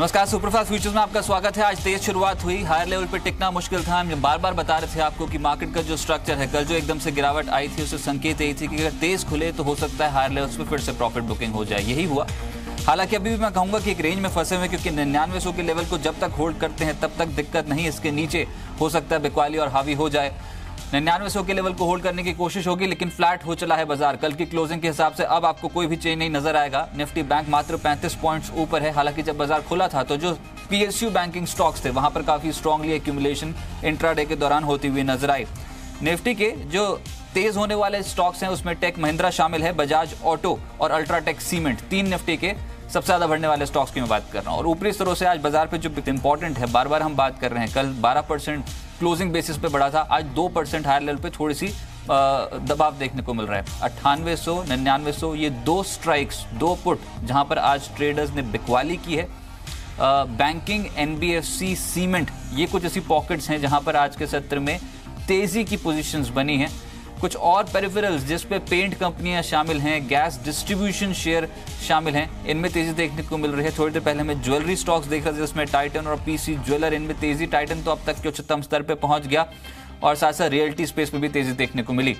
नमस्कार, superfast futures में आपका स्वागत है। आज तेज शुरुआत हुई, हायर लेवल पे टिकना मुश्किल था। हम बार बार बता रहे थे आपको कि मार्केट का जो स्ट्रक्चर है, कल जो एकदम से गिरावट आई थी उससे संकेत यही थी कि अगर तेज खुले तो हो सकता है हायर लेवल्स पे फिर से प्रॉफिट बुकिंग हो जाए। यही हुआ। हालांकि अभी भी मैं कहूंगा कि एक रेंज में फंसे हुए, क्योंकि 9900 के लेवल को जब तक होल्ड करते हैं तब तक दिक्कत नहीं। इसके नीचे हो सकता है बिकवाली और हावी हो जाए। 9900 के लेवल को होल्ड करने की कोशिश होगी, लेकिन फ्लैट हो चला है बाजार। कल की क्लोजिंग के हिसाब से अब आपको कोई भी चेंज नहीं नजर आएगा। निफ्टी बैंक मात्र 35 पॉइंट्स ऊपर है। हालांकि जब बाजार खुला था तो जो पीएसयू बैंकिंग स्टॉक्स थे वहां पर काफी स्ट्रांगली एक्यूमुलेशन इंट्राडे के दौरान होती हुई नजर आई। निफ्टी के जो तेज होने वाले स्टॉक्स हैं उसमें टेक महिंद्रा शामिल है, बजाज ऑटो और अल्ट्राटेक सीमेंट, तीन निफ्टी के सबसे ज्यादा बढ़ने वाले स्टॉक्स की मैं बात कर रहा हूं। और ऊपरी स्तरों से आज बाजार पे जो इंपॉर्टेंट है, बार बार हम बात कर रहे हैं, कल 12% क्लोजिंग बेसिस पे बढ़ा था, आज 2% हायर लेवल पे थोड़ी सी दबाव देखने को मिल रहा है। 9800, 9900 ये दो स्ट्राइक्स, दो पुट जहां पर आज ट्रेडर्स ने बिकवाली की है। बैंकिंग, एनबीएफसी, सीमेंट, ये कुछ ऐसी पॉकेट्स हैं जहां पर आज के सत्र में तेजी की पोजीशंस बनी हैं। कुछ और पेरिफेरल्स जिस पे पेंट कंपनियां शामिल हैं, गैस डिस्ट्रीब्यूशन शेयर शामिल हैं, इनमें तेजी देखने को मिल रही है। थोड़ी देर पहले मैं ज्वेलरी स्टॉक्स देख रहा था जिसमें टाइटन और पीसी ज्वेलर, इनमें तेजी। टाइटन तो अब तक के उच्चतम स्तर पे पहुंच गया और साथ साथ रियल्टी स्पेस में भी तेजी देखने को मिली।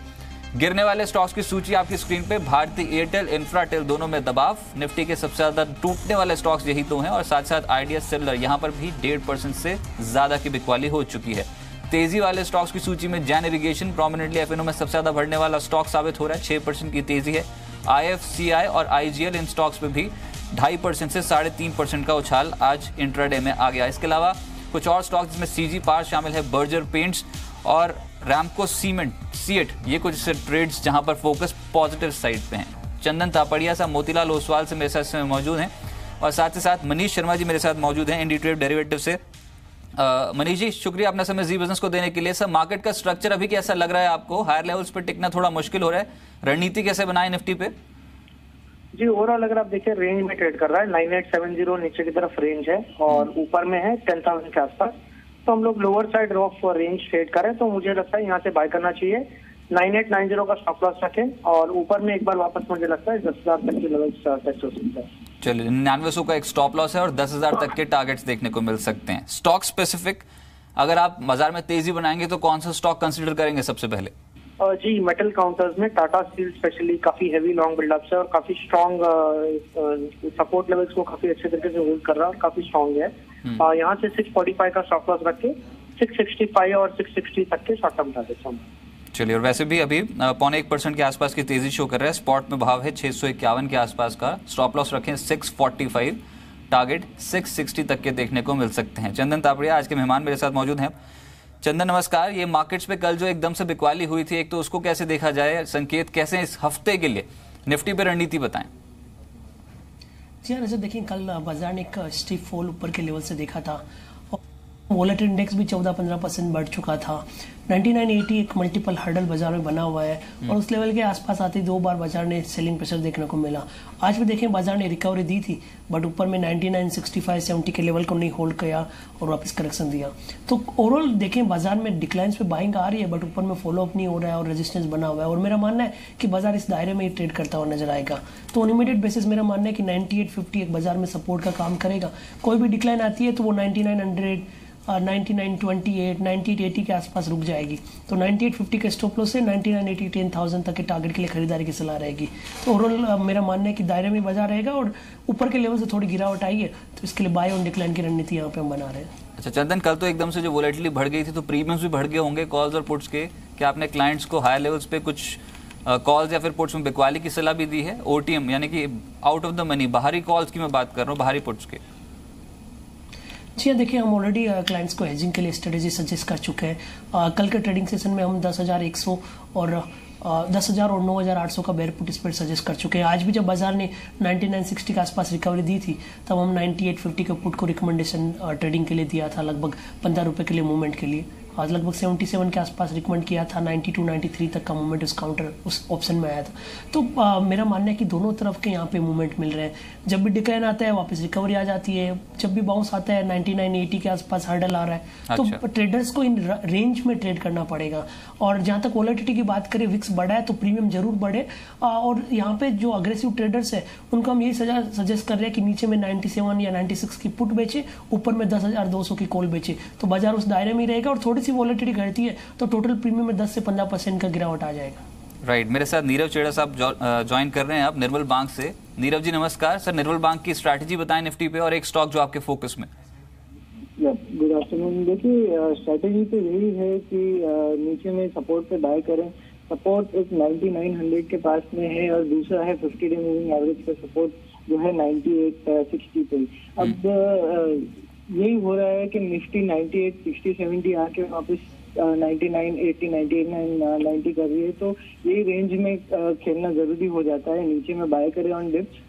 गिरने वाले स्टॉक्स की सूची आपकी स्क्रीन पे, भारती एयरटेल, इंफ्राटेल दोनों में दबाव। निफ्टी के सबसे ज्यादा टूटने वाले स्टॉक्स यही तो हैं और साथ साथ आइडिया सेलुलर, यहां पर भी 1.5% से ज्यादा की बिकवाली हो चुकी है। तेजी वाले स्टॉक्स की सूची में जैन इरिगेशन प्रोमिनेंटली एफएनओ में सबसे ज्यादा बढ़ने वाला स्टॉक साबित हो रहा है, 6% की तेजी है। आईएफसीआई और आईजीएल, इन स्टॉक्स में भी 2.5% से 3.5% का उछाल आज इंट्राडे में आ गया। इसके अलावा कुछ और स्टॉक्स जिसमें सीजी पावर शामिल है, बर्जर पेंट्स और रैमको सीमेंट, सीएट, ये कुछ ऐसे ट्रेड्स जहां पर फोकस पॉजिटिव साइड पे है। चंदन तापड़िया साहब मोतीलाल ओसवाल से मेरे साथ मौजूद हैं और साथ ही साथ मनीष शर्मा जी मेरे साथ मौजूद हैं इंडिट्रेड डेरिवेटिव से। मनीष जी, शुक्रिया अपना समय जी बिजनेस को देने के लिए। सर, मार्केट का स्ट्रक्चर अभी कैसा लग रहा है आपको? हायर लेवल्स पर टिकना थोड़ा मुश्किल हो रहा है, रणनीति कैसे बनाए निफ्टी पे? जी, ओवरऑल अगर आप देखिए रेंज में ट्रेड कर रहा है। 9870 नीचे की तरफ रेंज है और ऊपर में है 10,000 के आसपास। तो हम लोग lower side of range trade करें तो मुझे लगता है यहाँ से बाय करना चाहिए। 9890 का स्टॉप लॉस रखें और ऊपर में एक बार वापस मुझे लगता है 10,000 तक के लेवल टच हो सकता है। चलिए, 9900 का एक स्टॉप लॉस है और 10,000 तक के टारगेट्स देखने को मिल सकते हैं। स्टॉक स्पेसिफिक अगर आप बाजार में तेजी बनाएंगे तो कौन सा स्टॉक कंसीडर करेंगे सबसे पहले? जी, मेटल काउंटर्स में टाटा स्टील स्पेशली काफी हैवी लॉन्ग बिल्डअप है और काफी स्ट्रॉन्ग सपोर्ट लेवल्स को काफी अच्छे तरीके से होल्ड कर रहा है और काफी स्ट्रॉन्ग है। यहाँ से 645 का स्टॉप लॉस रख के 665 और 660 तक के शॉर्ट टर्म टारगेट्स हम। चलिए, और वैसे भी अभी 0.1% के आसपास की तेजी शो कर रहा है। स्पॉट में भाव है 651 के आसपास का। स्टॉप लॉस रखें 645, टारगेट 660 तक के देखने को मिल सकते हैं। चंदन तापड़िया आज के मेहमान मेरे साथ मौजूद हैं। चंदन नमस्कार। ये मार्केट्स पे कल जो एकदम से बिकवाली हुई थी, एक तो उसको कैसे देखा जाए, संकेत कैसे इस हफ्ते के लिए निफ्टी पे रणनीति बताएं? जी हाँ, जैसे देखिए कल बाजार ने एक स्टीप फॉल ऊपर के लेवल से देखा था। वॉलेट इंडेक्स भी 14-15% बढ़ चुका था। 9980 एक मल्टीपल हर्डल बाजार में बना हुआ है और उस लेवल के आसपास आते दो बार बाजार ने सेलिंग प्रेशर देखने को मिला। आज भी देखें बाजार ने रिकवरी दी थी बट ऊपर में 9965-70 के लेवल को नहीं होल्ड किया और वापस करेक्शन दिया। तो ओवरऑल देखें बाजार में डिक्लाइंस पे बाइंग आ रही है बट ऊपर में फॉलो अप नहीं हो रहा है और रेजिस्टेंस बना हुआ है और मेरा मानना है कि बाजार इस दायरे में ही ट्रेड करता हुआ नजर आएगा। तो ऑन इमीडिएट बेसिस मेरा मानना है कि 9850 एक बाजार में सपोर्ट का काम करेगा। कोई भी डिक्लाइन आती है तो वो 9900, 9928, 9880 के आसपास रुक जाएगी। तो 9850 के स्टॉप लॉस से 9980, 10,000 तक के टारगेट के लिए खरीदारी की सलाह रहेगी। तो ओवरऑल मेरा मानना है कि दायरे में बाजार रहेगा और ऊपर के लेवल से थोड़ी गिरावट आई है तो इसके लिए बाय ऑन डिक्लाइन की रणनीति यहाँ पे हम बना रहे हैं। अच्छा चंदन, कल तो एकदम से जो वोलेटिलिटी बढ़ गई थी तो प्रीमियम्स भी बढ़ गए होंगे कॉल्स और पुट्स के। क्या आपने क्लाइंट्स को हायर लेवल्स पे कुछ कॉल्स या फिर पुट्स में बिकवाली की सलाह भी दी है? ओटीएम यानी कि आउट ऑफ द मनी, बाहरी कॉल्स की मैं बात कर रहा हूँ, बाहरी पुट्स के। जी हाँ, देखिए हम ऑलरेडी क्लाइंट्स को हेजिंग के लिए स्ट्रेटेजी सजेस्ट कर चुके हैं। कल के ट्रेडिंग सेशन में हम 10,100 और 10,000 और 9,800 का बेयर पुट स्प्रेड सजेस्ट कर चुके हैं। आज भी जब बाजार ने 9960 के आसपास रिकवरी दी थी तब हम 9850 के पुट को रिकमेंडेशन ट्रेडिंग के लिए दिया था, लगभग 15 रुपए के लिए मूवमेंट के लिए। लगभग 77 के आसपास रिकमेंड किया था, 92 93 तक का मूवमेंट उस काउंटर उस ऑप्शन में आया था। तो मेरा मानना है कि दोनों तरफ के यहाँ पे मूवमेंट मिल रहे हैं। जब भी डिक्लाइन आता है वापस रिकवरी आ जाती है, जब भी बाउंस आता है 99 80 के आसपास हर्डल आ रहा है। अच्छा। तो ट्रेडर्स को इन रेंज में ट्रेड करना पड़ेगा। और जहां तक वोलेटिलिटी की बात करें, विक्स बढ़ा है तो प्रीमियम जरूर बढ़े। और यहाँ पे जो अग्रेसिव ट्रेडर्स है उनको हम यही सजेस्ट कर रहे हैं कि नीचे में 97 या 96 की पुट बेचे, ऊपर में 10,200 की कॉल बेचे, तो बाजार उस दायरे में रहेगा। और थोड़ी सी वोलेटिलिटी घटती है तो टोटल प्रीमियम में 10 से 15% का गिरावट आ जाएगा। राइट, मेरे साथ नीरव चेड़ा साहब ज्वाइन कर रहे हैं आप निर्मल बैंक से। नीरव जी नमस्कार सर, निर्मल बैंक की स्ट्रैटेजी बताएं निफ्टी पे और एक स्टॉक जो आपके फोकस में। Good afternoon. देखिए स्ट्रैटेजी तो यही है कि नीचे में सपोर्ट पे बाय करें। सपोर्ट एक 9900 के पास में है और दूसरा है 50 डे मूविंग एवरेज का सपोर्ट जो है 9860 पे। अब यही हो रहा है कि निफ्टी 98 60 70 आके वापस 99 80 99 90 कर रही है, तो यही रेंज में खेलना जरूरी हो जाता है। नीचे में बाय करें ऑन डिप्स,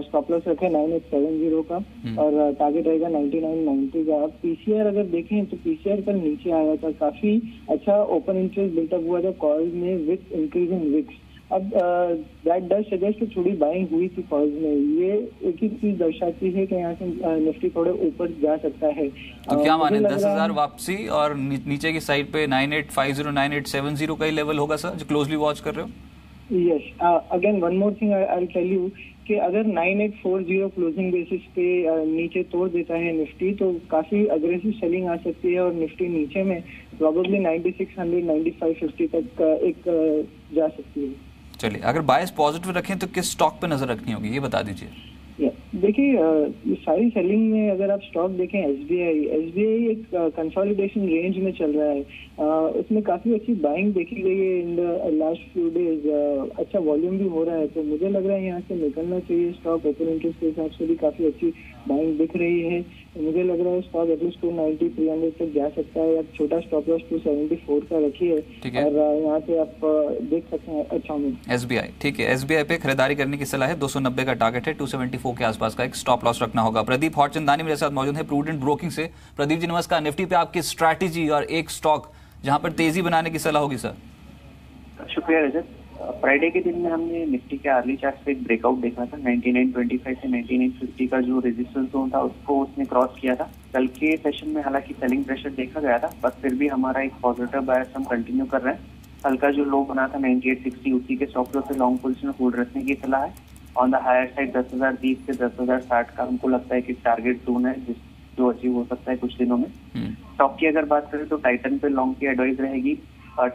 स्टॉप लॉस रखे 9870 का और टारगेट रहेगा 9990 का। अब पीसीआर अगर देखें तो पीसीआर कल नीचे आया था, काफी अच्छा ओपन इंटरेस्ट बिल्टअप हुआ था कॉल्स में विथ इंक्रीज इन विक्स। अब दैट डज सजेस्ट थोड़ी बाइंग हुई थी कॉल्स में। ये एक ही चीज दर्शाती है कि यहाँ से निफ्टी थोड़े ऊपर जा सकता है। तो क्या माने 10,000 वापसी और नीचे की साइड पे 9850 9870 का ही लेवल होगा सर जो क्लोजली वॉच कर रहे हो? Yes, again one more thing I tell you कि अगर 9840 क्लोजिंग बेसिस पे नीचे तोड़ देता है निफ्टी तो काफी अग्रेसिव सेलिंग आ सकती है और निफ्टी नीचे में प्रोबेबली 9600 9550 तक एक जा सकती है। चलिए, अगर बायस पॉजिटिव रखें तो किस स्टॉक पे नजर रखनी होगी ये बता दीजिए। देखिए ये सारी सेलिंग में अगर आप स्टॉक देखें एसबीआई एक कंसोलिडेशन रेंज में चल रहा है। उसमें काफी अच्छी बाइंग देखी गई है in the last few days. अच्छा वॉल्यूम भी हो रहा है, तो मुझे लग रहा है यहाँ से निकलना चाहिए स्टॉक। ओपन इंटरेस्ट के हिसाब से भी काफी अच्छी बाइंग दिख रही है। मुझे लग रहा है स्टॉक एटलीस्ट 290 300 तक जा सकता है। आप छोटा स्टॉप लॉस 274 का रखिए और यहाँ से आप देख सकते हैं अच्छा में एसबीआई। ठीक है, एसबीआई पे खरीदारी करने की सलाह है। 290 का टारगेट है, 274 के आसपास का एक स्टॉप लॉस रखना होगा। प्रदीप हॉटचंदानी मेरे साथ मौजूद है प्रूडेंट ब्रोकिंग से। प्रदीप जी नमस्कार। निफ्टी पे आपकी स्ट्रैटेजी और एक स्टॉक जहां पर तेजी बनाने की सलाह होगी सर। शुक्रिया रजत। फ्राइडे के दिन में हमने निफ्टी के अर्ली चार्ट पे एक ब्रेकआउट देखा था। 9925 से 9950 का जो रेजिस्टेंस जोन था उसको उसने क्रॉस किया था। कल के सेशन में हालांकि सेलिंग प्रेशर देखा गया था, पर फिर भी हमारा एक पॉजिटिव बायस हम कंटिन्यू कर रहे हैं। हल्का जो लो बना था 9860 उसी के स्टॉप लॉस से लॉन्ग पोजीशन होल्ड रखने की सलाह है। ऑन द हायर साइड 10,030 से 10,060 का हमको लगता है कि टारगेट जोन है जो अचीव हो सकता है कुछ दिनों में। स्टॉक की अगर बात करें तो टाइटन पे लॉन्ग की एडवाइस रहेगी।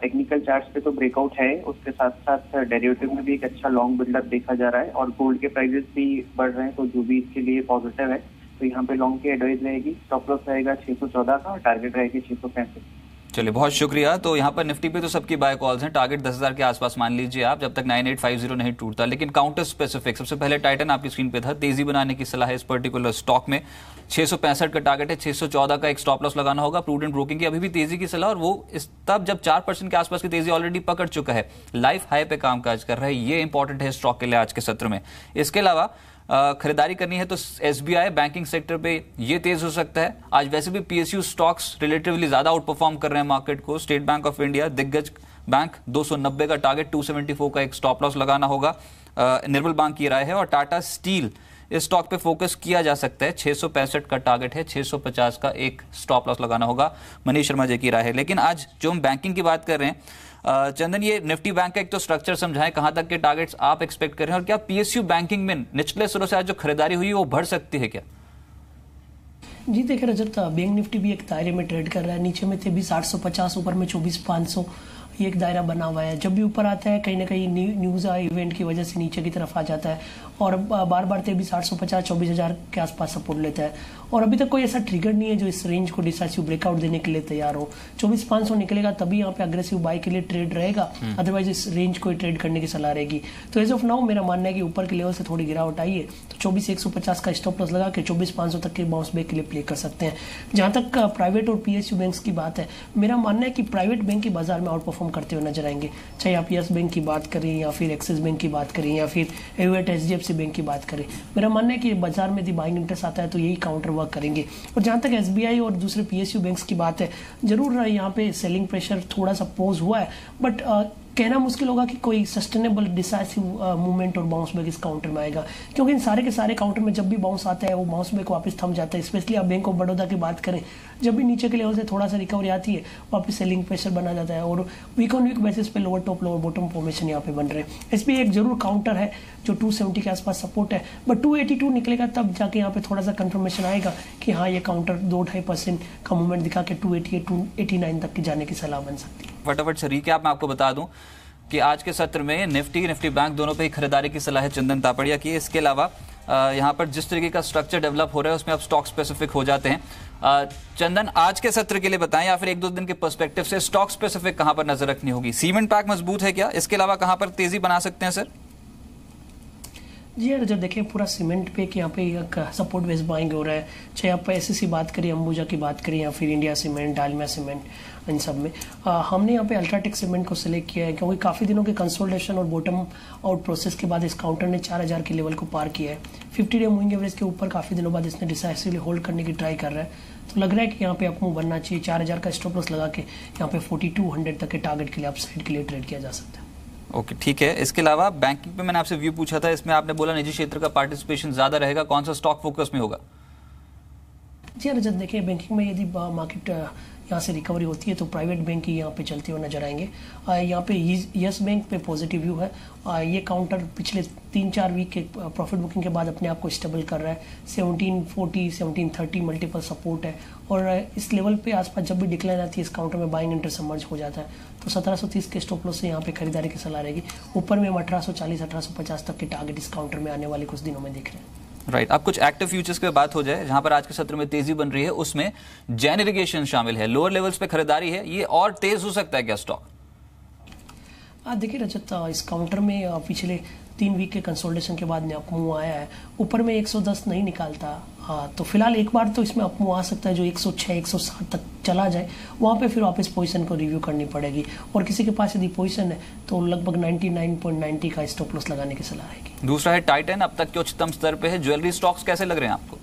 टेक्निकल चार्ट्स पे तो ब्रेकआउट है, उसके साथ साथ डेरिवेटिव में भी एक अच्छा लॉन्ग बिल्डअप देखा जा रहा है और गोल्ड के प्राइसेस भी बढ़ रहे हैं, तो जो भी इसके लिए पॉजिटिव है। तो यहाँ पे लॉन्ग की एडवाइस रहेगी। स्टॉप लॉस रहेगा 614 का और टारगेट रहेगी 665। चलिए, बहुत शुक्रिया। तो यहाँ पर निफ्टी पे तो सबकी बाय कॉल्स हैं। टारगेट 10,000 के आसपास मान लीजिए आप, जब तक 9850 नहीं टूटता। लेकिन काउंटर स्पेसिफिक सबसे पहले टाइटन आपकी स्क्रीन पे था, तेजी बनाने की सलाह है इस पर्टिकुलर स्टॉक में। 665 का टारगेट है, 614 का एक स्टॉप लॉस लगाना होगा। प्रूडेंट ब्रोकिंग की अभी भी तेजी की सलाह, और वो तब जब 4% के आसपास की तेजी ऑलरेडी पकड़ चुका है, लाइफ हाई पे कामकाज कर रहा है। ये इंपॉर्टेंट है स्टॉक के लिए आज के सत्र में। इसके अलावा खरीदारी करनी है तो एसबीआई बैंकिंग सेक्टर पे ये तेज हो सकता है। आज वैसे भी पीएसयू स्टॉक्स रिलेटिवली ज्यादा आउट परफॉर्म कर रहे हैं मार्केट को। स्टेट बैंक ऑफ इंडिया, दिग्गज बैंक 290 का टारगेट, 274 का एक स्टॉप लॉस लगाना होगा। निर्मल बैंक की राय है। और टाटा स्टील इस स्टॉक पे फोकस किया जा सकता है। 665 का टारगेट है, 650 का एक स्टॉप लॉस लगाना होगा। मनीष शर्मा जी की राय है। लेकिन आज जो हम बैंकिंग की बात कर रहे हैं, चंदन, ये निफ्टी बैंक का एक तो स्ट्रक्चर समझाएं, कहां तक के टारगेट्स आप एक्सपेक्ट कर रहे हैं और क्या पीएसयू बैंकिंग में निचले स्तरों से आज जो खरीदारी हुई वो बढ़ सकती है क्या? जी देखिए रजत, बैंक निफ्टी भी एक दायरे में ट्रेड कर रहा है। नीचे में थे भी 850, ऊपर में 24,500, ये एक दायरा बना हुआ है। जब भी ऊपर आता है कहीं ना कहीं न्यूज इवेंट की वजह से नीचे की तरफ आ जाता है और बार बार भी 850 24,000 के आसपास सपोर्ट लेता है। और अभी तक कोई ऐसा ट्रिगर नहीं है जो इस रेंज को डिसाइसिव ब्रेकआउट देने के लिए तैयार हो। 24,500 निकलेगा तभी यहाँ पे अग्रेसिव बाय के लिए ट्रेड रहेगा, अदरवाइज इस रेंज को ट्रेड करने की सलाह रहेगी। तो एज ऑफ नाउ मेरा मानना है कि ऊपर के लेवल से थोड़ी गिरावट आई है तो 24,150 का स्टॉप लॉस लगा के 24,500 तक के बाउंस बैक के लिए प्ले कर सकते हैं। जहां तक प्राइवेट और पीएसयू बैंक की बात है, मेरा मानना है कि प्राइवेट बैंक की बाजार में आउट परफॉर्मेंस परफॉर्म करते हुए नजर आएंगे, चाहे आप यस बैंक की बात करें या फिर एक्सिस बैंक की बात करें या फिर एविएट HDFC बैंक की बात करें। मेरा मानना है कि बाजार में यदि बाइंग इंटरेस्ट आता है तो यही काउंटर वर्क करेंगे। और जहां तक SBI और दूसरे PSU बैंक्स की बात है, जरूर यहाँ पे सेलिंग प्रेशर थोड़ा सा पोज हुआ है, बट कहना मुश्किल होगा कि कोई सस्टेनेबल डिसाइसिव मूवमेंट और बाउंस बैक इस काउंटर में आएगा, क्योंकि इन सारे के सारे काउंटर में जब भी बाउंस आता है वो बाउंस बैक वापस थम जाता है। स्पेशली आप बैंक ऑफ बड़ौदा की बात करें, जब भी नीचे के लेवल से थोड़ा सा रिकवरी आती है वापस सेलिंग प्रेशर बना जाता है और वीक ऑन वीक बेसिस पे lower top lower bottom formation यहाँ पे बन रहे हैं। SBI एक जरूर काउंटर है जो 270 के आसपास सपोर्ट है, बट 282 निकलेगा तब जाके यहाँ पे थोड़ा सा कंफर्मेशन आएगा कि हाँ ये काउंटर 2-2.5% का मूवमेंट दिखा के 288 289 तक की जाने की सलाह बन सकती है। फटाफट से रिकैप मैं आपको बता दूं कि आज के सत्र में निफ्टी बैंक दोनों पे ही खरीदारी की सलाह है चंदन तापड़िया की। इसके अलावा यहाँ पर जिस तरीके का स्ट्रक्चर डेवलप हो रहा है उसमें अब स्टॉक स्पेसिफिक हो जाते हैं। चंदन, आज के सत्र के लिए बताएं या फिर 1-2 दिन के पर्सपेक्टिव से स्टॉक स्पेसिफिक कहां पर नजर रखनी होगी? सीमेंट पैक मजबूत है क्या? इसके अलावा कहां पर तेजी बना सकते हैं सर? जी यार, जब देखें पूरा सीमेंट पे कि यहाँ पे एक सपोर्ट बेस बाइंग हो रहा है, चाहे आप SCC बात करें, अंबुजा की बात करें या फिर इंडिया सीमेंट, डालमिया सीमेंट, इन सब में हमने यहाँ पे अल्ट्राटेक सीमेंट को सिलेक्ट किया है क्योंकि काफ़ी दिनों के कंसोलिडेशन और बॉटम आउट प्रोसेस के बाद इस काउंटर ने 4000 के लेवल को पार किया है। 50 डे मूविंग एवरेज के ऊपर काफ़ी दिनों बाद इसने डिसाइसिवली होल्ड करने की ट्राई कर रहा है, तो लग रहा है कि यहाँ पे अपमूव बनना चाहिए। 4000 का स्टॉप लॉस लगा के यहाँ पे 4200 तक के टारगेट के लिए अपसाइड के लिए ट्रेड किया जा सकता है। ओके, ठीक है। इसके अलावा बैंकिंग पे मैंने आपसे व्यू पूछा था, इसमें आपने बोला निजी क्षेत्र का पार्टिसिपेशन ज्यादा रहेगा, कौन सा स्टॉक फोकस में होगा? जी रजत, देखिए बैंकिंग में यदि मार्केट यहाँ से रिकवरी होती है तो प्राइवेट बैंक ही यहाँ पे चलते हुए नजर आएंगे। यहाँ पे यस बैंक पे पॉजिटिव व्यू है। ये काउंटर पिछले 3-4 वीक के प्रॉफिट बुकिंग के बाद अपने आप को स्टेबल कर रहा है। 1740 1730 मल्टीपल सपोर्ट है और इस लेवल पे आसपास जब भी डिक्लाइन आती है इस काउंटर में बाइंग इंटरेस्ट समर्ज हो जाता है, तो 1730 के स्टॉप लॉस से यहाँ पे खरीदारी की सलाह रहेगी। ऊपर में हम 1840 1850 तक के टारगेट इस काउंटर में आने वाले कुछ दिनों में देख रहे हैं। राइट, अब कुछ एक्टिव फ्यूचर्स की बात हो जाए जहां पर आज के सत्र में तेजी बन रही है, उसमें जैन इरिगेशन शामिल है, लोअर लेवल्स पे खरीदारी है, ये और तेज हो सकता है क्या स्टॉक? देखिए रजत, इस काउंटर में पिछले 3 वीक के कंसोलिडेशन के बाद ने अपमूव आया है। ऊपर में 110 नहीं निकालता, तो फिलहाल एक बार तो इसमें अपमूव आ सकता है जो 106 107 तक चला जाए, वहां पे फिर वापस पोजीशन को रिव्यू करनी पड़ेगी और किसी के पास यदि पोजीशन है तो लगभग 99.90 का स्टॉप लॉस लगाने की सलाह रहेगी। दूसरा है टाइटन, अब तक के उच्चतम स्तर पे है। ज्वेलरी स्टॉक्स कैसे लग रहे हैं आपको?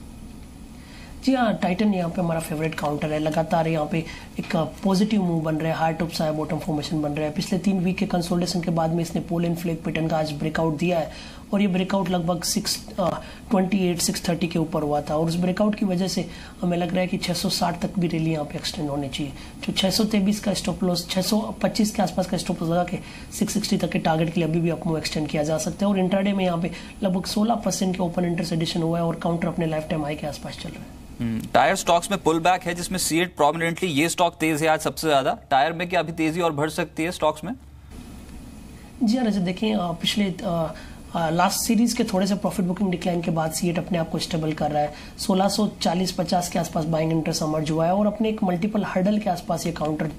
जी हाँ, टाइटन यहाँ पे हमारा फेवरेट काउंटर है। लगातार यहाँ पे एक पॉजिटिव मूव बन रहा है, हाई टॉप साया बॉटम फॉर्मेशन बन रहा है। पिछले 3 वीक के कंसोलिडेशन के बाद में इसने पोल एंड फ्लैग पैटर्न का आज ब्रेकआउट दिया है और ये ब्रेकआउट लगभग 628 630 के ऊपर हुआ था और उस ब्रेकआउट की वजह से हमें लग रहा है कि 660 तक भी रैली यहाँ पे एक्सटेंड होनी चाहिए। तो 623 का स्टॉप लॉस, 625 के आसपास का स्टॉप लॉस लगा के 660 तक के टारगेट के लिए अभी भी अपमूव एक्सटेंड किया जा सकता है और इंट्राडे में यहाँ पे लगभग 16% के ओपन इंटरेस्ट एडिशन हुआ है और काउंटर अपने लाइफ टाइम हाई के आसपास चल रहा है। टायर स्टॉक्स में पुल बैक है जिसमें सीएट प्रोमिनेंटली, ये स्टॉक तेज है आज सबसे ज्यादा। टायर में क्या अभी तेजी और बढ़ सकती है स्टॉक्स में? जी हाँ, देखिए पिछले लास्ट सीरीज के थोड़े से प्रॉफिट बुकिंग डिक्लाइन के बाद सीएट अपने आप को स्टेबल कर रहा है। 1640-50 के आसपास बाइंग इंटरेस्ट समर्ज हुआ है और अपने एक मल्टीपल हर्डल के आसपास ये काउंटर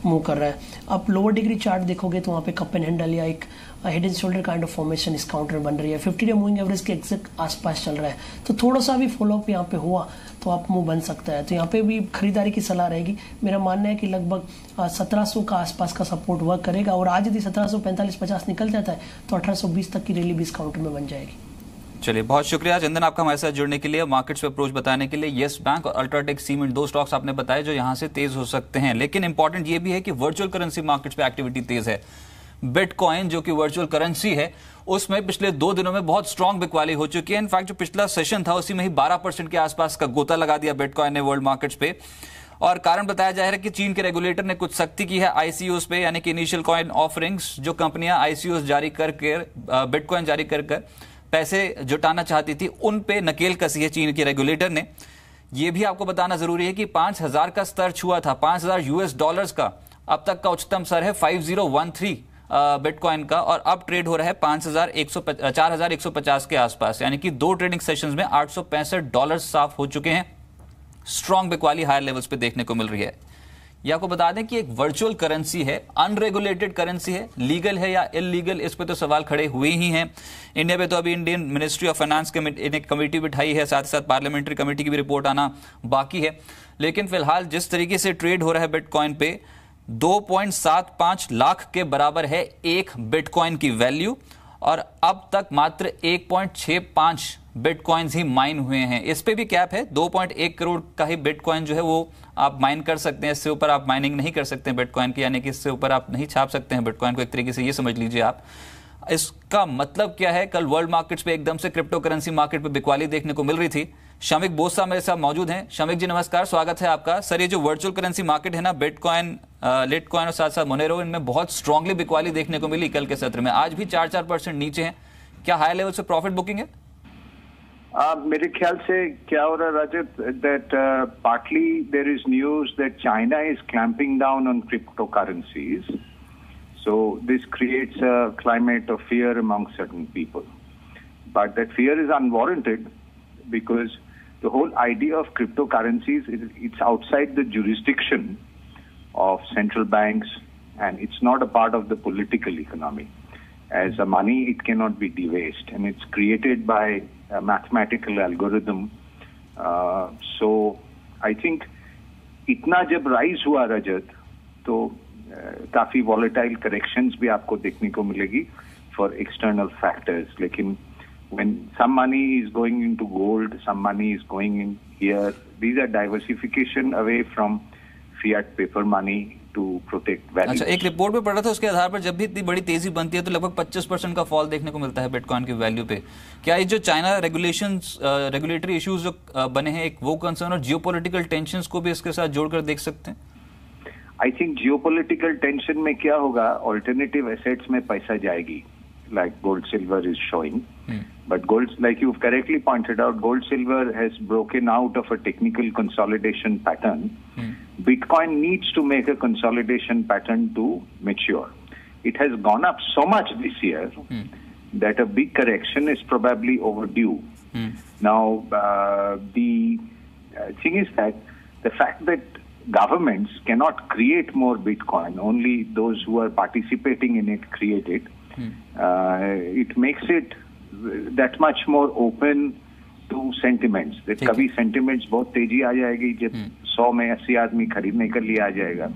मूव कर रहा है। आप लोअर डिग्री चार्ट देखोगे तो वहाँ पे कप एंड हैंडल या एक head and shoulder kind of formation इस काउंटर बन रही है। 50 डे मूविंग एवरेज के एग्जैक्ट आसपास चल रहा है, तो थोड़ा सा भी फॉलोअप यहाँ पे हुआ तो आप मूव बन सकता है। तो यहाँ पे भी खरीदारी की सलाह रहेगी। मेरा मानना है कि लगभग 1700 का आसपास का सपोर्ट वर्क करेगा और आज यदि 1745-50 निकल जाता है तो 1820 तक की रैली भी इस काउंटर में बन जाएगी। चलिए, बहुत शुक्रिया चंदन आपका हमारे साथ जुड़ने के लिए, मार्केट्स पे अप्रोच बताने के लिए। यस बैंक और अल्ट्राटेक सीमेंट 2 स्टॉक्स आपने बताए जो यहां से तेज हो सकते हैं, लेकिन इंपॉर्टेंट ये भी है कि वर्चुअल करेंसी मार्केट्स पे एक्टिविटी तेज है। बिटकॉइन जो कि वर्चुअल करेंसी है उसमें पिछले 2 दिनों में बहुत स्ट्रांग बिकवाली हो चुकी है। इनफैक्ट जो पिछला सेशन था उसी में ही 12% के आसपास का गोता लगा दिया बिटकॉइन ने वर्ल्ड मार्केट्स पे, और कारण बताया जा रहा है कि चीन के रेगुलेटर ने कुछ सख्ती की है आईसीओस पे, यानी कि इनिशियल कॉइन ऑफरिंग्स। जो कंपनियां आईसीओस जारी करके बिटकॉइन जारी कर पैसे जुटाना चाहती थी उन पे नकेल कसी है चीन के रेगुलेटर ने। यह भी आपको बताना जरूरी है कि 5000 का स्तर छुआ था, $5000 का अब तक का उच्चतम स्तर है 5013 बिटकॉइन का, और अब ट्रेड हो रहा है 4150 के आसपास, यानी कि 2 ट्रेडिंग सेशंस में $865 साफ हो चुके हैं। स्ट्रॉन्ग बिकवाली हायर लेवल्स पे देखने को मिल रही है। ये आपको बता दें कि एक वर्चुअल करेंसी है, अनरेगुलेटेड करेंसी है, लीगल है या इलीगल, इस पे तो सवाल खड़े हुए ही हैं। इंडिया पे तो अभी इंडियन मिनिस्ट्री ऑफ फाइनेंस ने कमेटी बिठाई है, साथ ही साथ पार्लियामेंट्री कमेटी की भी रिपोर्ट आना बाकी है। लेकिन फिलहाल जिस तरीके से ट्रेड हो रहा है बिटकॉइन पे, 2.75 लाख के बराबर है एक बिटकॉइन की वैल्यू, और अब तक मात्र 1.65 बिटकॉइंस ही माइन हुए हैं। इस पे भी कैप है, 2.1 करोड़ का ही बिटकॉइन जो है वो आप माइन कर सकते हैं। इससे ऊपर आप माइनिंग नहीं कर सकते हैं बिटकॉइन की, यानी कि इससे ऊपर आप नहीं छाप सकते हैं बिटकॉइन को, एक तरीके से ये समझ लीजिए आप। इसका मतलब क्या है? कल वर्ल्ड मार्केट्स पे एकदम से क्रिप्टो करेंसी मार्केट पे बिकवाली देखने को मिल रही थी। शमिक बोसा मेरे साथ मौजूद हैं। शमिक जी नमस्कार, स्वागत है आपका। सर, ये जो वर्चुअल करेंसी मार्केट है ना, बिटकॉइन, लिटकॉइन और साथ साथ मोनेरो, इनमें बहुत स्ट्रांगली बिकवाली देखने को मिली कल के सत्र में। आज भी 4% नीचे हैं। क्या हाई लेवल से प्रॉफिट बुकिंग है? मेरे ख्याल से क्या हो रहा है Rajat, that partly there is news that China is clamping down on crypto currencies, so this creates a climate of fear among certain people, but that fear is unwarranted because the whole idea of cryptocurrencies it's outside the jurisdiction of central banks, and it's not a part of the political economy. As a money, it cannot be debased, and it's created by a mathematical algorithm. So I think इतना जब rise हुआ रजत, तो काफी volatile corrections भी आपको देखने को मिलेगी फॉर एक्सटर्नल फैक्टर्स। लेकिन when some money is going into gold, some money is going in here, these are diversification away from fiat paper money to protect value. अच्छा, एक रिपोर्ट में पढ़ा था, उसके आधार पर जब भी इतनी बड़ी तेजी बनती है तो लगभग 25% का फॉल देखने को मिलता है बिटकॉइन की वैल्यू पे। क्या ये जो चाइना रेगुलेशंस, रेगुलेटरी इश्यूज जो बने हैं, एक वो कंसर्न और जियोपॉलिटिकल टेंशंस को भी इसके साथ जोड़कर देख सकते हैं? आई थिंक जियोपॉलिटिकल टेंशन में क्या होगा, ऑल्टरनेटिव एसेट्स में पैसा जाएगी, like gold silver is showing. But gold, like you've correctly pointed out, gold silver has broken out of a technical consolidation pattern. Bitcoin needs to make a consolidation pattern to mature. It has gone up so much this year that a big correction is probably overdue. Now, the thing is that the fact that governments cannot create more Bitcoin, only those who are participating in it create it. It makes it that much more open to sentiments. That कभी sentiments बहुत तेजी आ जाएगी जब 100 में 80 आदमी खरीदने के लिए आ जाएगा.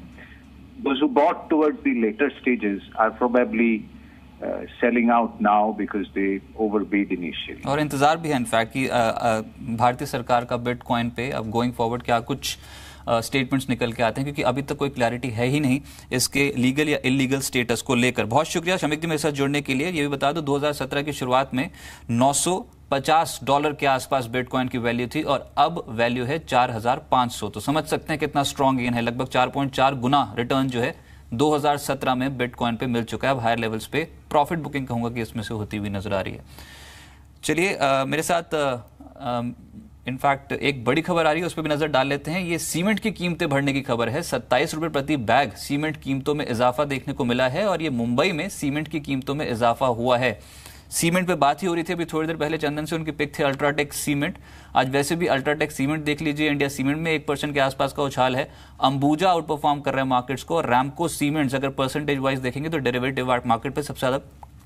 Those who bought towards the later stages are probably selling out now because they overbid initially. और इंतजार भी है इनफैक्ट कि भारतीय सरकार का बिटकॉइन पे अब गोइंग फॉरवर्ड क्या कुछ स्टेटमेंट्स निकल के आते हैं, क्योंकि अभी तक कोई क्लैरिटी है ही नहीं इसके लीगल या इलीगल स्टेटस को लेकर। बहुत शुक्रिया शमिक जी मेरे साथ जुड़ने के लिए। ये भी बता दो 2017 की शुरुआत में $950 के आसपास बिटकॉइन की वैल्यू थी और अब वैल्यू है 4,500। तो समझ सकते हैं कितना स्ट्रॉन्ग गेन है, लगभग 4.4 गुना रिटर्न जो है 2017 में बिटकॉइन पे मिल चुका है। अब हायर लेवल्स पे प्रॉफिट बुकिंग कहूंगा कि इसमें से होती हुई नजर आ रही है। चलिए मेरे साथ इनफैक्ट एक बड़ी खबर आ रही है, उस पर भी नजर डाल लेते हैं। ये सीमेंट की कीमतें बढ़ने की खबर है। 27 रुपए प्रति बैग सीमेंट कीमतों में इजाफा देखने को मिला है और ये मुंबई में सीमेंट की कीमतों में इजाफा हुआ है। सीमेंट पे बात ही हो रही थी अभी थोड़ी देर पहले, चंदन से उनकी पिक थे अल्ट्राटेक सीमेंट। आज वैसे भी अल्ट्राटेक सीमेंट देख लीजिए, इंडिया सीमेंट में 1% के आसपास का उछाल है। अंबुजा आउट परफॉर्म कर रहे हैं मार्केट्स को। रैमको सीमेंट्स अगर परसेंटेज वाइज देखेंगे तो डेरिवेटिव मार्केट पे सबसे ज्यादा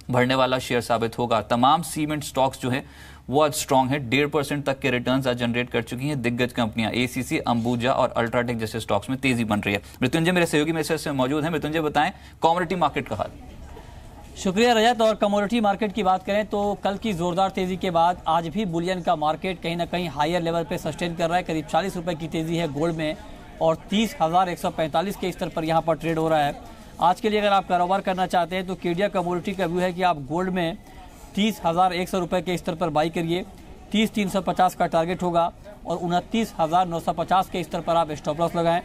बढ़ने वाला शेयर साबित होगा। तमाम सीमेंट स्टॉक्स जो है वो आज स्ट्रांग है, 1.5% तक के रिटर्न्स आज जनरेट कर चुकी हैं। दिग्गज कंपनियां एसीसी, अंबुजा और अल्ट्राटेक जैसे स्टॉक्स में तेजी बन रही है। मृत्युंजय मेरे सहयोगी मेरे साथ मौजूद हैं। मृत्युंजय बताएं कमोडिटी मार्केट का हाल। शुक्रिया रजत। और कमोडिटी मार्केट की बात करें तो कल की जोरदार तेजी के बाद आज भी बुलियन का मार्केट कहीं ना कहीं हायर लेवल पे सस्टेन कर रहा है। करीब 40 रुपए की तेजी है गोल्ड में और 30,145 के स्तर पर यहाँ पर ट्रेड हो रहा है। आज के लिए अगर आप कारोबार करना चाहते हैं तो केडिया कमोडिटी का व्यू है कि आप गोल्ड में 30,100 रुपये के स्तर पर बाई करिए। 30,350 का टारगेट होगा और 29,950 के स्तर पर आप स्टॉप लॉस लगाएं।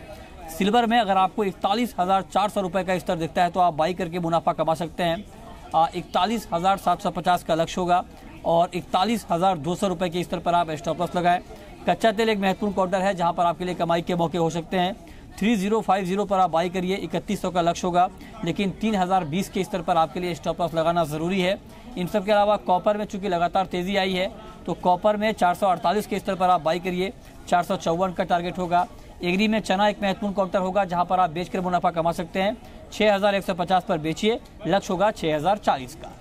सिल्वर में अगर आपको 41,400 रुपये का स्तर दिखता है तो आप बाई करके मुनाफा कमा सकते हैं। 41,750 का लक्ष्य होगा और 41,200 रुपये के स्तर पर आप स्टॉप लॉस लगाएं। कच्चा तेल एक महत्वपूर्ण काउंटर है जहां पर आपके लिए कमाई के मौके हो सकते हैं। 3050 पर आप बाई करिए, 3100 का लक्ष्य होगा, लेकिन 3020 के स्तर पर आपके लिए स्टॉप लॉस लगाना जरूरी है। इन सब के अलावा कॉपर में चूंकि लगातार तेजी आई है तो कॉपर में 448 के स्तर पर आप बाई करिए, 454 का टारगेट होगा। एग्री में चना एक महत्वपूर्ण काउंटर होगा जहां पर आप बेचकर मुनाफा कमा सकते हैं। 6150 पर बेचिए, लक्ष्य होगा 6040 का।